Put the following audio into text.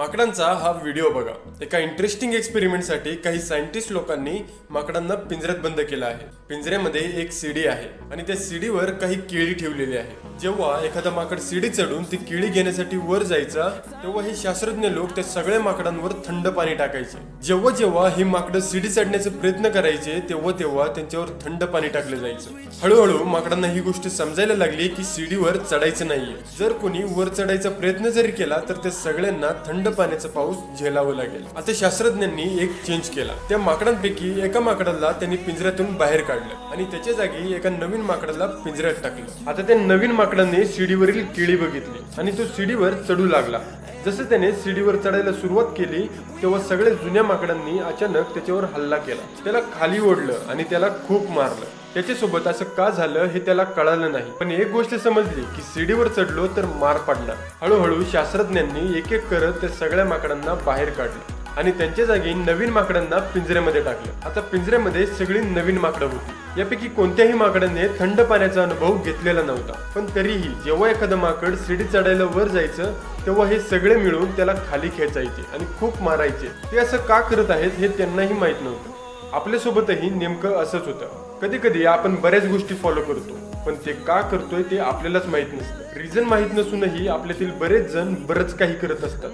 माकडांचा हा व्हिडिओ बघा। एका इंटरेस्टिंग एक्सपेरिमेंटसाठी काही सायंटिस्ट लोकांनी माकडांना पिंजऱ्यात बंद केलं आहे। पिंजऱ्यामध्ये एक सीडी आहे आणि त्या सीडीवर काही केळी ठेवलेली आहे। जेव्हा एखादा माकड सीडी चढून ती केळी घेण्यासाठी वर जायचा तेव्हा हे शास्त्रज्ञ लोक त्या सगळ्या माकडांवर थंड पाणी टाकायचे। जेव्हा जेव्हा ही माकडं सीडी चढण्याचा प्रयत्न करायचे तेव्हा तेव्हा त्यांच्यावर थंड पाणी टाकलं जायचं। हळूहळू माकडांना ही गोष्ट समजायला लागली की सीडीवर चढायचं नाहीये। जर कोणी वर चढायचा प्रयत्न जरी केला तर त्या सगळ्यांना थंड पाण्याचा पाऊस झेलावं लागेल। आता शास्त्रज्ञांनी एक चेंज केला। त्या माकडांपैकी एका माकडाला त्यांनी पिंजऱ्यातून बाहेर काढलं आणि त्याच्या जागी एका नवीन माकडाला पिंजऱ्यात टाकलं। आता त्या नवीन माकडाने सीडीवरील केळी बघितली आणि तो सीडीवर चढू लागला। जसं त्याने सीडीवर चढायला सुरुवात केली तेव्हा सगळ्या जुन्या माकडांनी अचानक त्याच्यावर हल्ला केला। त्याला खाली ओढलं आणि त्याला खूप मारलं। त्याच्यासोबत असं का झालं हे त्याला कळालं नाही, पण एक गोष्ट समजली की सीडीवर चढलो तर मार पडणार। हळूहळू शास्त्रज्ञांनी एक एक करत त्या सगळ्या माकडांना बाहेर काढलं आणि त्यांच्या जागी नवीन माकडांना पिंजऱ्यामध्ये टाकलं। आता पिंजऱ्यामध्ये सगळी नवीन माकडं होती। यापैकी कोणत्याही माकडाने थंड पाण्याचा अनुभव घेतलेला नव्हता, पण तरीही जेव्हा एखादं माकड सीडी चढायला वर जायचं तेव्हा हे सगळे मिळून त्याला खाली खेचायचे आणि खूप मारायचे। ते असं का करत आहेत हे त्यांनाही माहित नव्हतं। आपल्यासोबतही नेमकं असंच होतं। कधी कधी आपण बऱ्याच गोष्टी फॉलो करतो, पण ते का करतोय ते आपल्यालाच माहित नसतं। रिझन माहित नसूनही आपल्यातील बरेच जण बरंच काही करत असतात।